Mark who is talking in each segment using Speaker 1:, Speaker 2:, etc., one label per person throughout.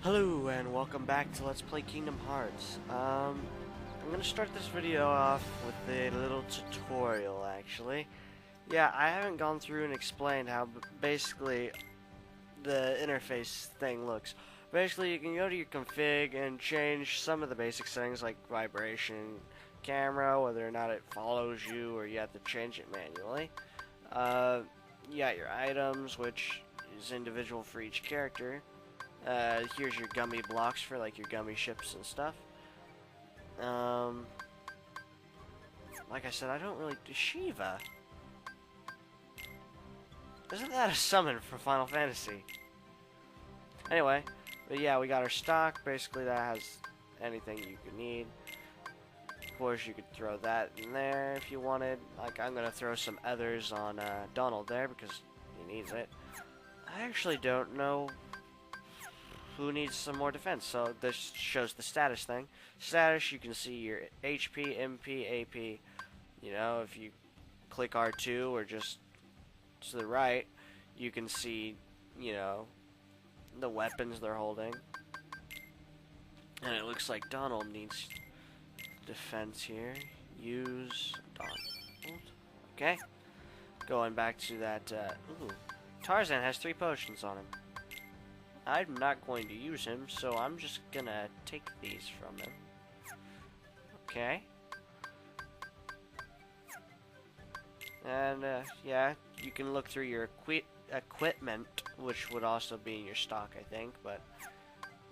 Speaker 1: Hello and welcome back to Let's Play Kingdom Hearts. I'm gonna start this video off with a little tutorial actually. Yeah, I haven't gone through and explained how basically the interface thing looks. Basically, you can go to your config and change some of the basic settings like vibration, camera, whether or not it follows you or you have to change it manually. You got your items, which is individual for each character. Here's your gummy blocks for like your gummy ships and stuff. Like I said, I don't really do Shiva. Isn't that a summon from Final Fantasy? Anyway, but yeah, we got our stock. Basically, that has anything you could need. Of course, you could throw that in there if you wanted. Like, I'm gonna throw some others on Donald there because he needs it. I actually don't know who needs some more defense, so this shows the status thing. Status, you can see your HP, MP, AP. You know, if you click R2 or just to the right, you can see, you know, the weapons they're holding. And it looks like Donald needs defense here. Use Donald. Okay. Going back to that, ooh. Tarzan has 3 potions on him. I'm not going to use him, so I'm just gonna take these from him. Okay. And, yeah, you can look through your equipment, which would also be in your stock, I think, but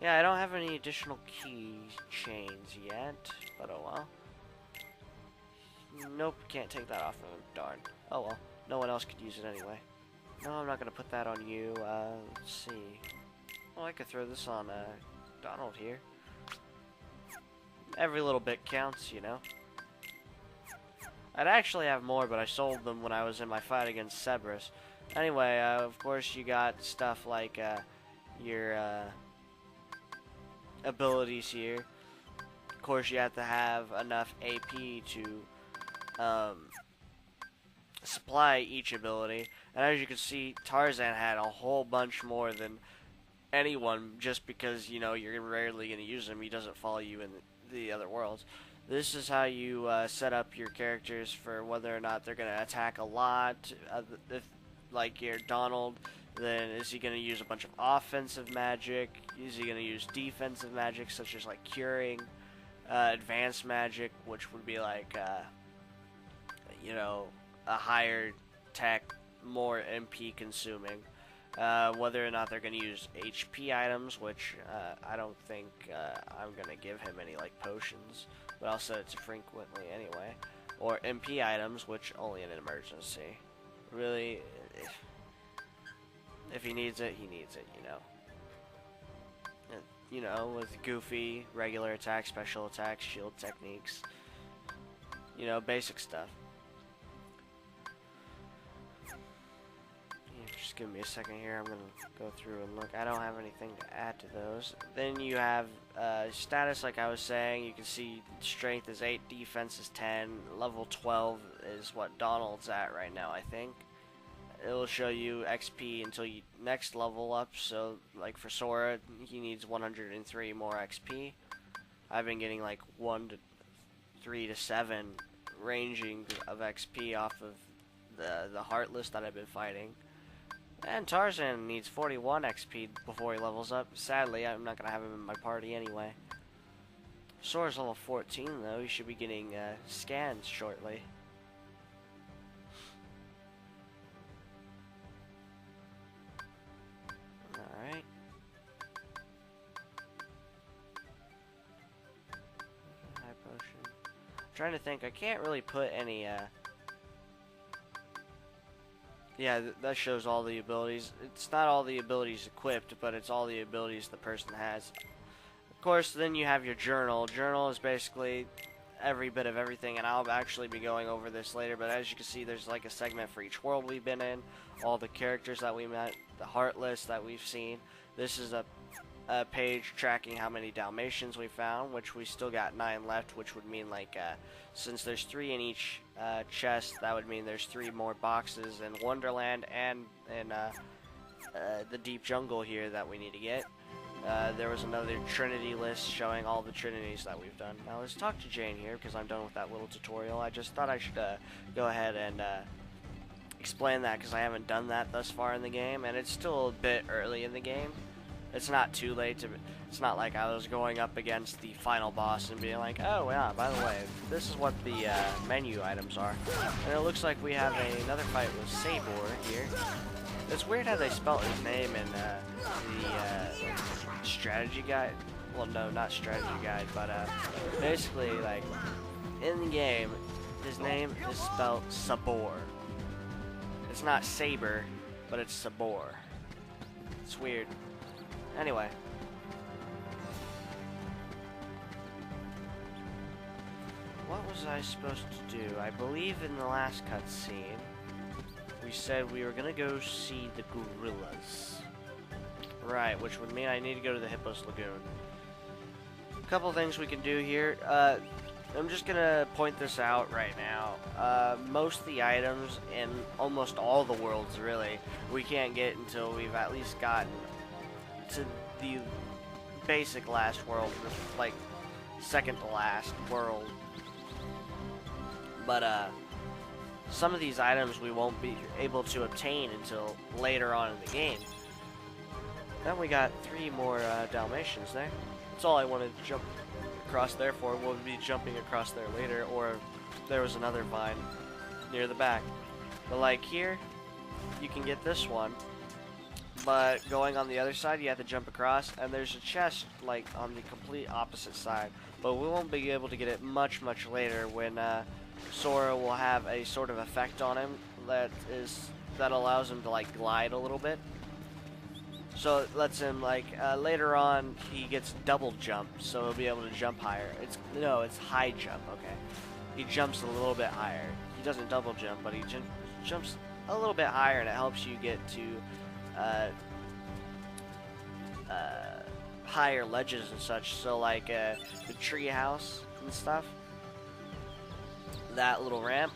Speaker 1: yeah, I don't have any additional key chains yet, but oh well. Nope, can't take that off of him, darn. Oh well, no one else could use it anyway. No, I'm not gonna put that on you, let's see. Well, I could throw this on, Donald here. Every little bit counts, you know. I'd actually have more, but I sold them when I was in my fight against Cerberus. Anyway, of course you got stuff like, your, abilities here. Of course you have to have enough AP to, supply each ability. And as you can see, Tarzan had a whole bunch more than anyone, just because, you know, you're rarely going to use him. He doesn't follow you in the other worlds. This is how you set up your characters for whether or not they're going to attack a lot. If, like your Donald, then is he going to use a bunch of offensive magic? Is he going to use defensive magic, such as like curing, advanced magic, which would be like, you know, a higher tech, more MP consuming. Whether or not they're going to use HP items, which I don't think I'm going to give him any like potions, but I'll set it to frequently anyway. Or MP items, which only in an emergency. Really, if he needs it, he needs it, you know. And, you know, with Goofy, regular attacks, special attacks, shield techniques. You know, basic stuff. Just give me a second here. I'm going to go through and look. I don't have anything to add to those. Then you have status, like I was saying. You can see strength is 8, defense is 10. Level 12 is what Donald's at right now, I think. It will show you XP until you next level up. So, like for Sora, he needs 103 more XP. I've been getting like 1 to 3 to 7 ranging of XP off of the Heartless that I've been fighting. And Tarzan needs 41 XP before he levels up. Sadly, I'm not going to have him in my party anyway. Sora's level 14, though. He should be getting scans shortly. Alright. High potion. I'm trying to think. I can't really put any... Yeah, that shows all the abilities. It's not all the abilities equipped, but it's all the abilities the person has. Of course, then you have your journal. Journal is basically every bit of everything, and I'll actually be going over this later, but as you can see, there's like a segment for each world we've been in, all the characters that we met, the Heartless that we've seen. This is a page tracking how many Dalmatians we found, which we still got 9 left, which would mean like since there's 3 in each chest, that would mean there's 3 more boxes in Wonderland and in the Deep Jungle here that we need to get. There was another Trinity list showing all the Trinities that we've done. Now let's talk to Jane here because I'm done with that little tutorial. I just thought I should go ahead and explain that because I haven't done that thus far in the game, and it's still a bit early in the game. It's not too late to. It's not like I was going up against the final boss and being like, oh yeah, by the way, this is what the menu items are. And it looks like we have another fight with Sabor here. It's weird how they spelled his name in the strategy guide. Well, no, not strategy guide, but basically, like, in the game, his name is spelled Sabor. It's not Saber, but it's Sabor. It's weird. Anyway. What was I supposed to do? I believe in the last cutscene, we said we were gonna go see the gorillas. Right, which would mean I need to go to the Hippos Lagoon. A couple things we can do here. I'm just gonna point this out right now. Most of the items in almost all the worlds, really, we can't get until we've at least gotten to the basic last world, like second to last world. But some of these items we won't be able to obtain until later on in the game. Then we got 3 more Dalmatians there. That's all I wanted to jump across there for. We'll be jumping across there later, or there was another vine near the back. But like here, you can get this one, but going on the other side, you have to jump across, and there's a chest like on the complete opposite side. But we won't be able to get it much later when Sora will have a sort of effect on him that allows him to like glide a little bit. So it lets him like later on he gets double jump, so he'll be able to jump higher. It's high jump. Okay, he jumps a little bit higher. He doesn't double jump, but he jumps a little bit higher, and it helps you get to higher ledges and such. So like the tree house and stuff. That little ramp,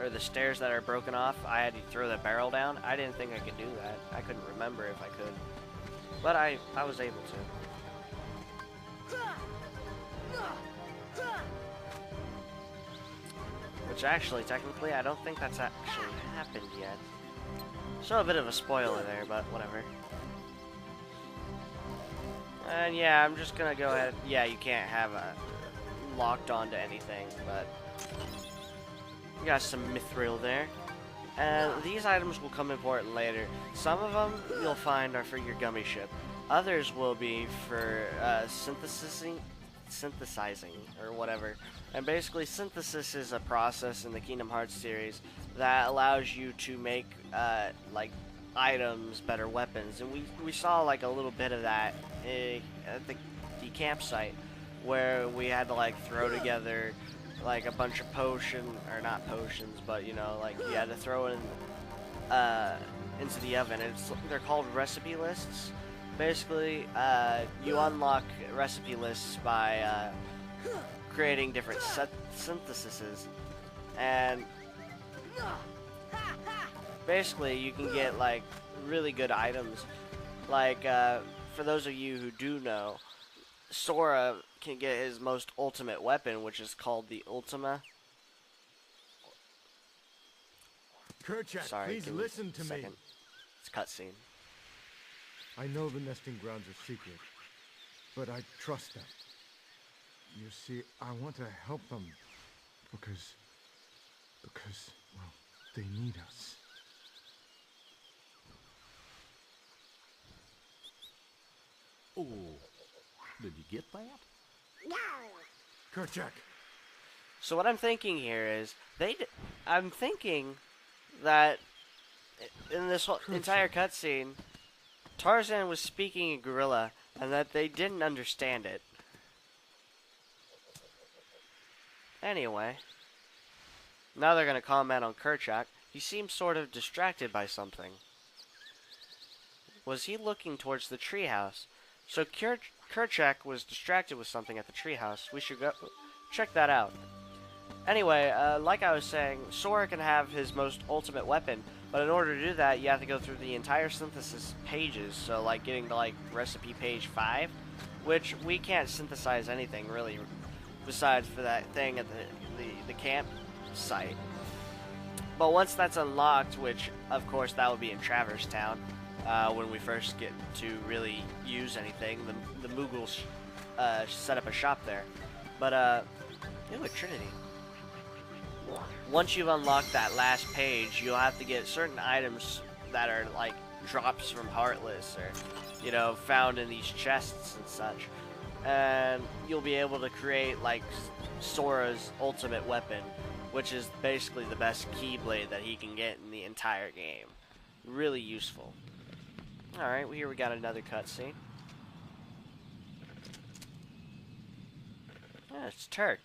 Speaker 1: or the stairs that are broken off, I had to throw the barrel down. I didn't think I could do that. I couldn't remember if I could. But I was able to. Which actually, technically, I don't think that's actually happened yet. So a bit of a spoiler there, but whatever. And yeah, I'm just gonna go ahead. Yeah, you can't have a locked onto anything, but we got some mithril there. And these items will come important later. Some of them you'll find are for your gummy ship. Others will be for synthesizing or whatever. And basically, synthesis is a process in the Kingdom Hearts series that allows you to make like items, better weapons. And we saw like a little bit of that at the campsite, where we had to like throw together like a bunch of not potions, but you know, like you had to throw in into the oven. They're called recipe lists. Basically, you unlock recipe lists by creating different syntheses, and basically you can get like really good items. Like for those of you who do know, Sora can get his most ultimate weapon, which is called the Ultima.
Speaker 2: Kerchak,
Speaker 1: Sorry,
Speaker 2: please listen to me.
Speaker 1: It's cutscene.
Speaker 2: I know the nesting grounds are secret, but I trust them. You see, I want to help them because, well, they need us.
Speaker 3: Oh, did you get that?
Speaker 2: Kerchak.
Speaker 1: So what I'm thinking here is I'm thinking that in this whole entire cutscene, Tarzan was speaking in Gorilla, and that they didn't understand it. Anyway, now they're gonna comment on Kerchak. He seems sort of distracted by something. Was he looking towards the treehouse? So Kerchak was distracted with something at the treehouse. We should go check that out. Anyway, like I was saying, Sora can have his most ultimate weapon, But in order to do that, you have to go through the entire synthesis pages. So like getting to like recipe page 5, which we can't synthesize anything really, besides for that thing at the camp site. But once that's unlocked, which of course that would be in Traverse Town, when we first get to really use anything, the Moogles set up a shop there. But ooh, a Trinity. Once you've unlocked that last page, you'll have to get certain items that are like drops from Heartless, or, you know, found in these chests and such. And you'll be able to create like Sora's ultimate weapon, which is basically the best Keyblade that he can get in the entire game. Really useful. Alright, well, here we got another cutscene. Yeah, it's Turk.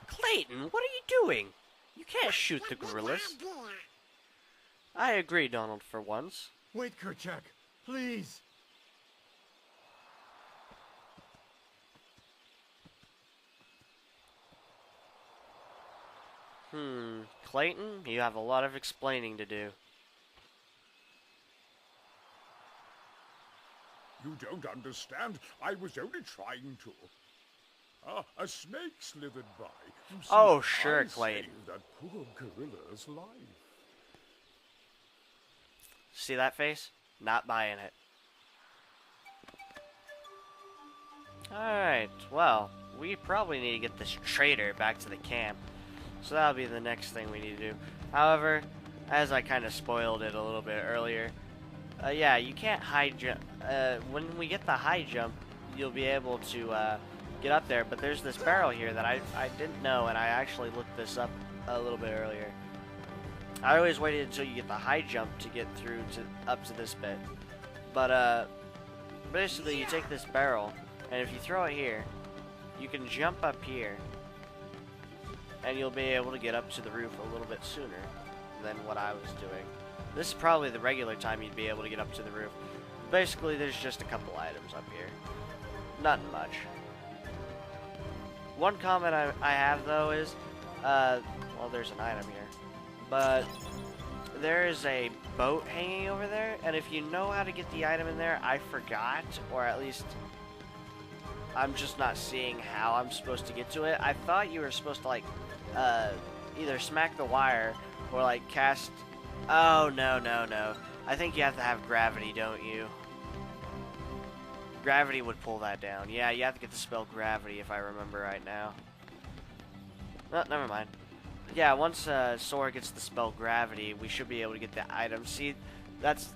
Speaker 1: Clayton, what are you doing? You can't shoot the gorillas. I agree, Donald, for once.
Speaker 2: Wait, Kerchak, please.
Speaker 1: Clayton, you have a lot of explaining to do.
Speaker 4: You don't understand. I was only trying to. A snake slithered by. You see,
Speaker 1: Oh, sure,
Speaker 4: I
Speaker 1: Clayton.
Speaker 4: saved that poor gorilla's life.
Speaker 1: See that face? Not buying it. Alright, well, we probably need to get this traitor back to the camp. So that'll be the next thing we need to do. However, as I kind of spoiled it a little bit earlier, yeah, you can't high jump. When we get the high jump, you'll be able to get up there. But there's this barrel here that I didn't know, and I actually looked this up a little bit earlier. I always waited until you get the high jump to get through up to this bit. But basically, you take this barrel, and if you throw it here, you can jump up here, and you'll be able to get up to the roof a little bit sooner than what I was doing. This is probably the regular time you'd be able to get up to the roof. Basically, there's just a couple items up here. Nothing much. One comment I have, though, is, well, there's an item here. But there is a boat hanging over there, and if you know how to get the item in there, I forgot, or at least I'm just not seeing how I'm supposed to get to it. I thought you were supposed to, like, either smack the wire or, like, cast... Oh, no. I think you have to have gravity, don't you? Gravity would pull that down. Yeah, you have to get the spell Gravity, if I remember right now. Oh, never mind. Yeah, once Sora gets the spell Gravity, we should be able to get the item. See, that's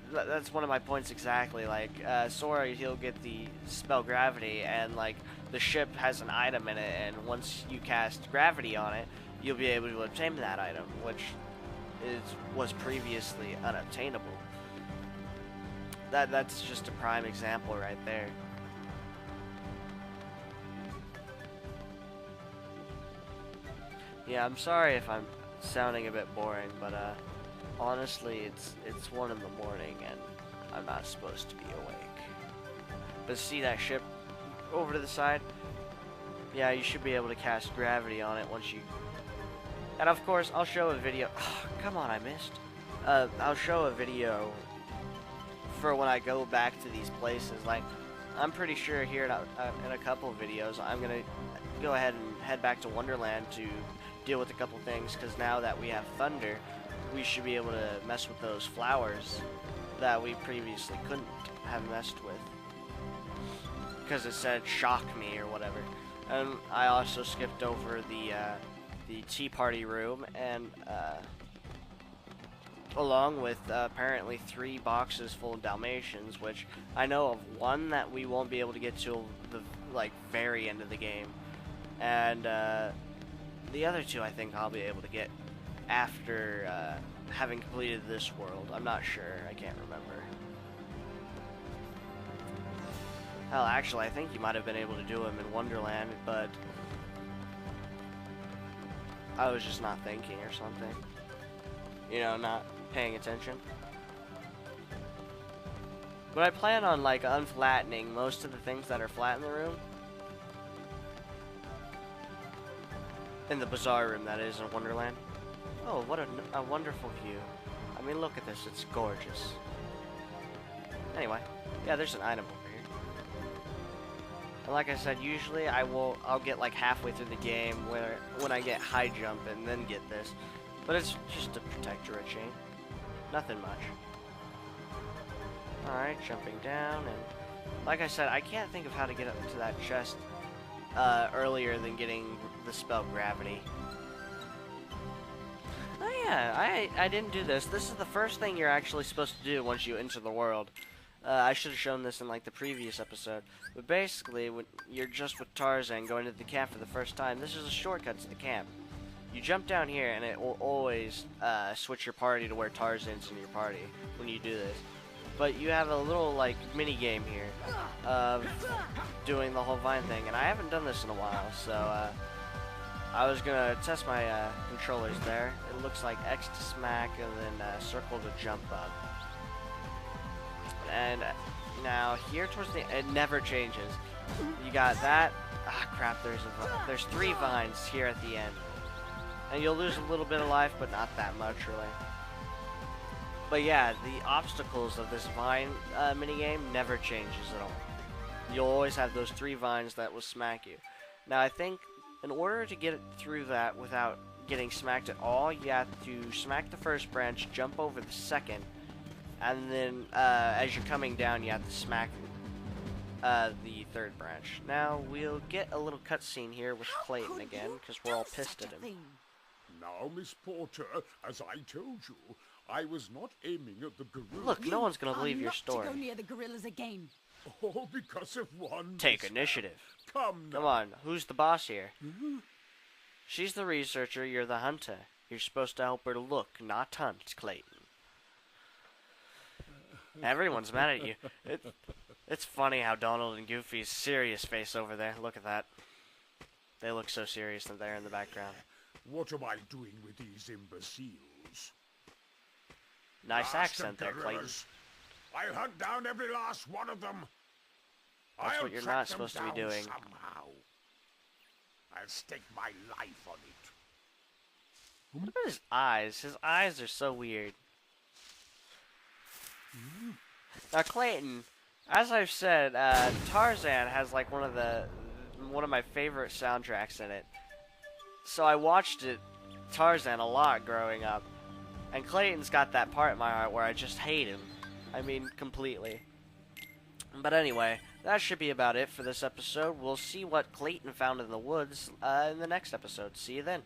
Speaker 1: one of my points exactly. Like, Sora, he'll get the spell Gravity, and, like, the ship has an item in it, and once you cast Gravity on it, you'll be able to obtain that item, which was previously unobtainable. That's just a prime example right there. Yeah, I'm sorry if I'm sounding a bit boring, but honestly, it's 1 in the morning and I'm not supposed to be awake. But see that ship over to the side? Yeah, you should be able to cast Gravity on it once you... And of course, I'll show a video... Oh, come on, I missed. I'll show a video for when I go back to these places. Like, I'm pretty sure here in a couple of videos, I'm going to go ahead and head back to Wonderland to deal with a couple things, because now that we have Thunder, we should be able to mess with those flowers that we previously couldn't have messed with, because it said shock me or whatever. And I also skipped over the tea party room, and along with apparently 3 boxes full of Dalmatians, which I know of one that we won't be able to get to the very end of the game, and the other 2 I think I'll be able to get after having completed this world. I'm not sure, I can't remember. Hell, actually, I think you might have been able to do them in Wonderland, but I was just not thinking or something. You know, not paying attention. But I plan on, like, unflattening most of the things that are flat in the room. In the bazaar room, that is, in Wonderland. Oh, what a wonderful view. I mean, look at this. It's gorgeous. Anyway, yeah, there's an item over here. And like I said, usually I'll get like halfway through the game when I get high jump and then get this. But it's just to protect your chain. Nothing much. Alright, jumping down, and like I said, I can't think of how to get up to that chest earlier than getting the spell Gravity. Oh yeah, I didn't do this. This is the first thing you're actually supposed to do once you enter the world. I should have shown this in like the previous episode. But basically, when you're just with Tarzan going to the camp for the first time, this is a shortcut to the camp. You jump down here and it will always switch your party to where Tarzan's in your party when you do this. But you have a little like mini game here of doing the whole vine thing, and I haven't done this in a while, so I was gonna test my controllers there. It looks like X to smack and then circle to jump up. And now here towards the it never changes. You got that. Ah crap! There's 3 vines here at the end, and you'll lose a little bit of life, but not that much really. But yeah, the obstacles of this vine minigame never changes at all. You'll always have those 3 vines that will smack you. Now I think in order to get through that without getting smacked at all, you have to smack the first branch, jump over the second, and then as you're coming down, you have to smack the third branch. Now we'll get a little cutscene here with Clayton again, because we're all pissed at him.
Speaker 4: Now, Miss Porter, as I told you, I was not aiming at the gorilla.
Speaker 1: Look, no one's gonna believe your story.
Speaker 5: To go near the gorillas again.
Speaker 4: Oh, because of one.
Speaker 1: Take
Speaker 4: mishap.
Speaker 1: initiative.
Speaker 4: Come now.
Speaker 1: Come on, who's the boss here? She's the researcher, you're the hunter. You're supposed to help her look, not hunt, Clayton. Everyone's mad at you. It's funny how Donald and Goofy's serious face over there. Look at that. They look so serious there in the background.
Speaker 4: What am I doing with these imbeciles?
Speaker 1: Nice accent there, Clayton.
Speaker 4: Gorillas. I'll hunt down every last one of them.
Speaker 1: That's
Speaker 4: I'll
Speaker 1: what you're
Speaker 4: track
Speaker 1: not
Speaker 4: them
Speaker 1: supposed to be
Speaker 4: down
Speaker 1: doing.
Speaker 4: Somehow. I'll stake my life on it.
Speaker 1: Look at his eyes. His eyes are so weird. Now, Clayton, as I've said, Tarzan has like one of my favorite soundtracks in it. So I watched Tarzan a lot growing up, and Clayton's got that part in my heart where I just hate him. I mean, completely. But anyway, that should be about it for this episode. We'll see what Clayton found in the woods in the next episode. See you then.